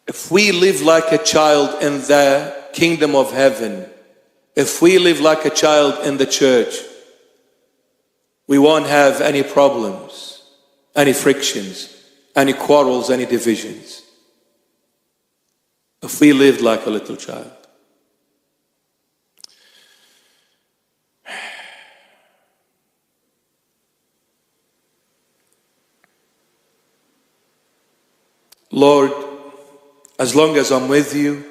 If we live like a child in the kingdom of heaven, if we live like a child in the church, we won't have any problems, any frictions, any quarrels, any divisions. If we lived like a little child. Lord, as long as I'm with you,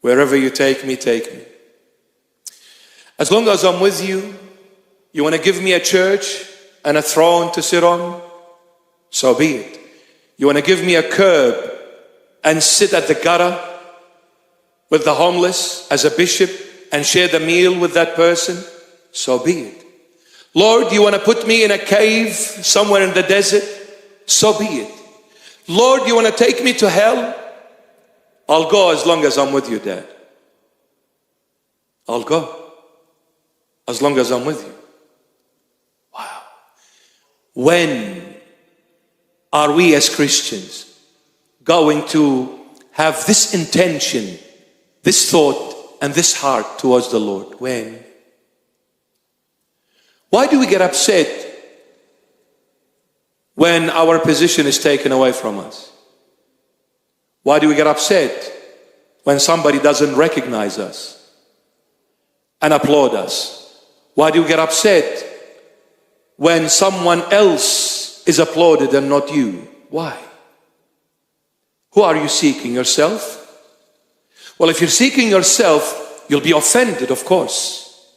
wherever you take me, take me. As long as I'm with you, you want to give me a church and a throne to sit on? So be it. You want to give me a curb and sit at the gutter with the homeless as a bishop and share the meal with that person? So be it. Lord, you want to put me in a cave somewhere in the desert? So be it. Lord, you want to take me to hell? I'll go as long as I'm with you, Dad. I'll go as long as I'm with you. Wow. When are we as Christians going to have this intention, this thought, and this heart towards the Lord? When? Why do we get upset when our position is taken away from us? Why do we get upset when somebody doesn't recognize us and applaud us? Why do we get upset when someone else is applauded and not you? Why? Who are you seeking? Yourself? Well, if you're seeking yourself, you'll be offended, of course.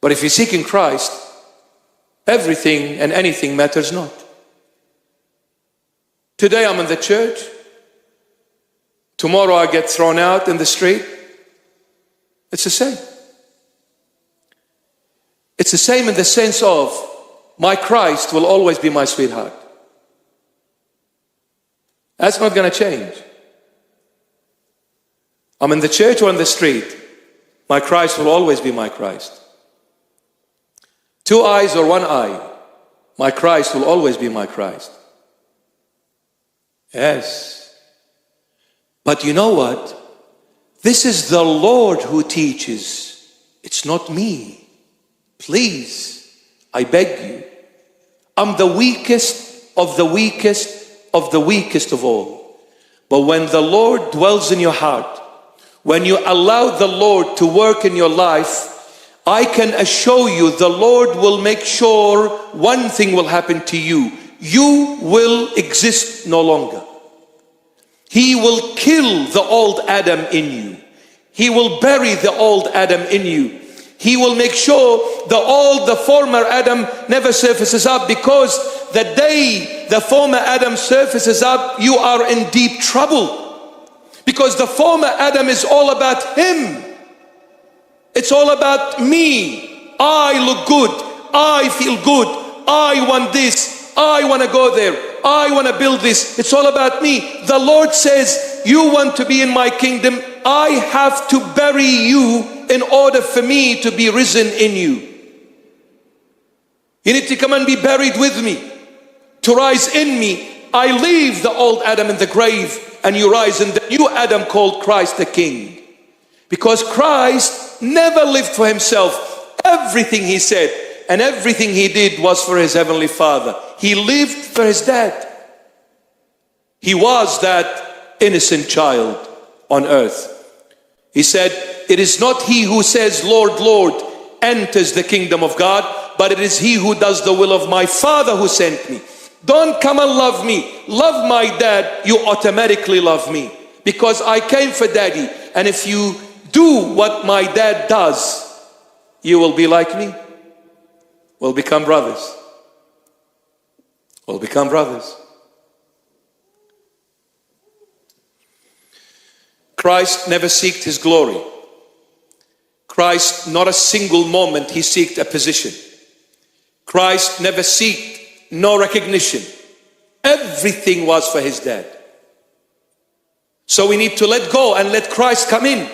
But if you're seeking Christ, everything and anything matters not. Today I'm in the church. Tomorrow I get thrown out in the street. It's the same. It's the same in the sense of my Christ will always be my sweetheart. That's not going to change. I'm in the church or in the street, my Christ will always be my Christ. 2 eyes or 1 eye, my Christ will always be my Christ. Yes. But you know what? This is the Lord who teaches. It's not me. Please, I beg you. I'm the weakest of the weakest of the weakest of all. But when the Lord dwells in your heart, when you allow the Lord to work in your life, I can assure you the Lord will make sure one thing will happen to you. You will exist no longer. He will kill the old Adam in you. He will bury the old Adam in you. He will make sure the former Adam never surfaces up, because the day the former Adam surfaces up, you are in deep trouble. Because the former Adam is all about him. It's all about me. I look good. I feel good. I want this. I want to go there. I want to build this. It's all about me. The Lord says, you want to be in my kingdom. I have to bury you in order for me to be risen in you. You need to come and be buried with me, to rise in me. I leave the old Adam in the grave, and you rise in the new Adam called Christ the King. Because Christ never lived for himself. Everything he said and everything he did was for his heavenly Father. He lived for his dad. He was that innocent child on earth. He said, it is not he who says, Lord, Lord, enters the kingdom of God, but it is he who does the will of my Father who sent me. Don't come and love me. Love my dad, you automatically love me. Because I came for daddy. And if you do what my dad does, you will be like me. We'll become brothers. We'll become brothers. Christ never sought his glory. Christ, not a single moment he sought a position. Christ never sought no recognition. Everything was for his dad. So we need to let go and let Christ come in.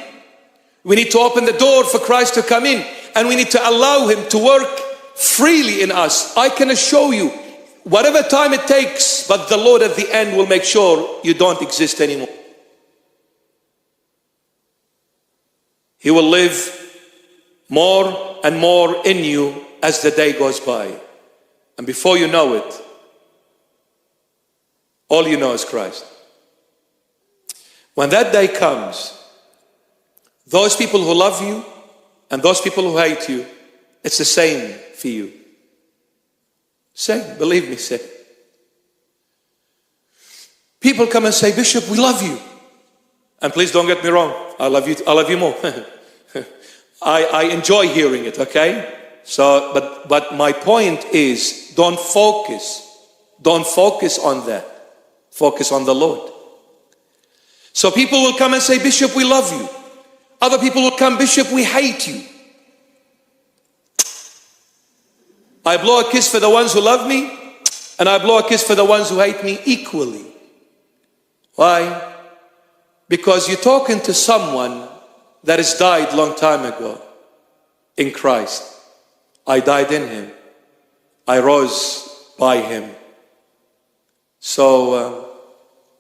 We need to open the door for Christ to come in, and we need to allow him to work freely in us. I can assure you, whatever time it takes, but the Lord at the end will make sure you don't exist anymore. He will live more and more in you as the day goes by. And before you know it, all you know is Christ. When that day comes, those people who love you and those people who hate you, it's the same for you. Same, believe me, same. People come and say, Bishop, we love you. And please don't get me wrong, I love you more. I enjoy hearing it, okay? So, but my point is, don't focus on that. Focus on the Lord. So people will come and say, Bishop, we love you. Other people will come, Bishop, we hate you. I blow a kiss for the ones who love me, and I blow a kiss for the ones who hate me equally. Why? Because you're talking to someone that has died long time ago in Christ. I died in Him. I rose by Him. So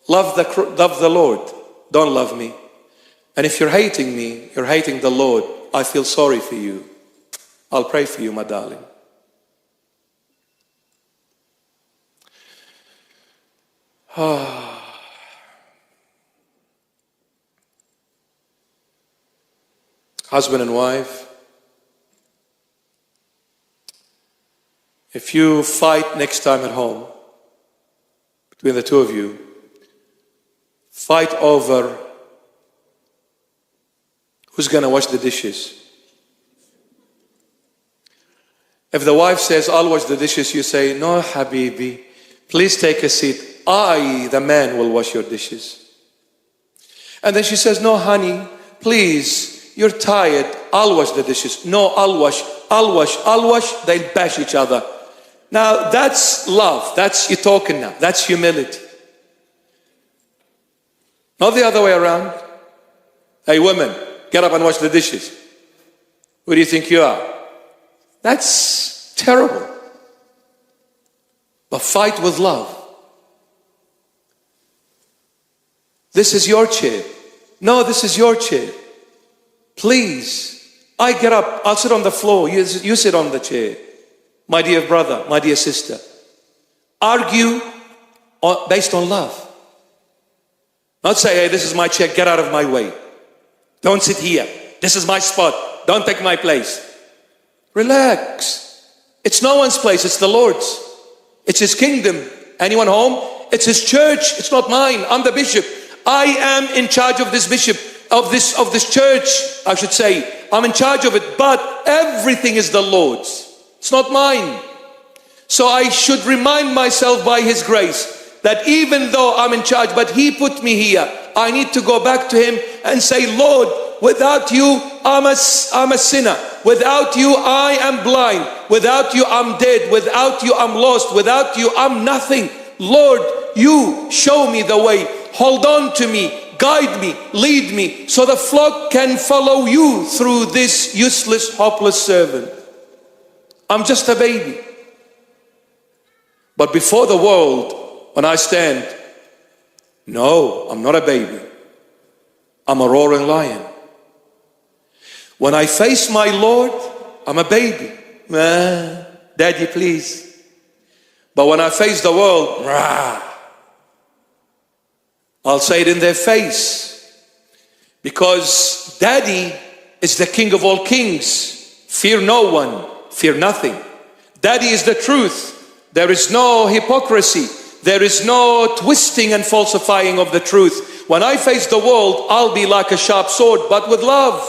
love the Lord. Don't love me. And if you're hating me, you're hating the Lord. I feel sorry for you. I'll pray for you, my darling. Husband and wife, if you fight next time at home, between the two of you, fight over who's going to wash the dishes. If the wife says, I'll wash the dishes, you say, no, Habibi, please take a seat. I, the man, will wash your dishes. And then she says, no, honey, please, you're tired. I'll wash the dishes. No, I'll wash. They'll bash each other. Now, that's love. That's you talking now. That's humility. Not the other way around. Hey, women, get up and wash the dishes. Who do you think you are? That's terrible. But fight with love. This is your chair. No, this is your chair. Please, I get up. I'll sit on the floor. You sit on the chair. My dear brother, my dear sister. Argue based on love. Not say, hey, this is my chair. Get out of my way. Don't sit here. This is my spot. Don't take my place. Relax. It's no one's place. It's the Lord's. It's His kingdom. Anyone home? It's His church. It's not mine. I'm the bishop. I am in charge of this bishop, of this church, I should say. I'm in charge of it, but everything is the Lord's. It's not mine. So I should remind myself by His grace that even though I'm in charge, but He put me here, I need to go back to Him and say, Lord, without you, I'm a sinner. Without you, I am blind. Without you, I'm dead. Without you, I'm lost. Without you, I'm nothing. Lord, you show me the way. Hold on to me, guide me, lead me, so the flock can follow you through this useless, hopeless servant. I'm just a baby. But before the world, when I stand, no, I'm not a baby. I'm a roaring lion. When I face my Lord, I'm a baby. Daddy, please. But when I face the world, rah, I'll say it in their face. Because Daddy is the King of all kings. Fear no one, fear nothing. Daddy is the truth. There is no hypocrisy. There is no twisting and falsifying of the truth. When I face the world, I'll be like a sharp sword, but with love.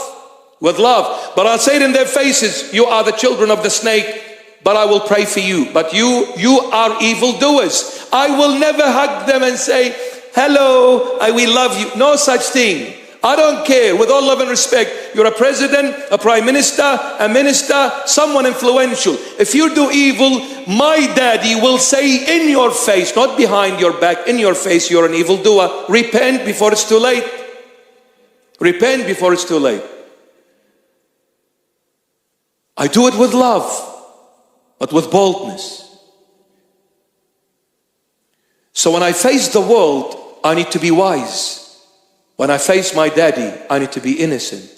With love. But I'll say it in their faces, you are the children of the snake, but I will pray for you. But you are evildoers. I will never hug them and say, hello, we love you. No such thing. I don't care. With all love and respect, you're a president, a prime minister, a minister, someone influential. If you do evil, my daddy will say in your face, not behind your back, in your face, you're an evildoer. Repent before it's too late. Repent before it's too late. I do it with love, but with boldness. So when I face the world, I need to be wise. When I face my daddy, I need to be innocent.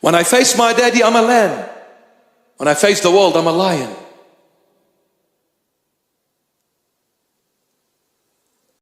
When I face my daddy, I'm a lamb. When I face the world, I'm a lion.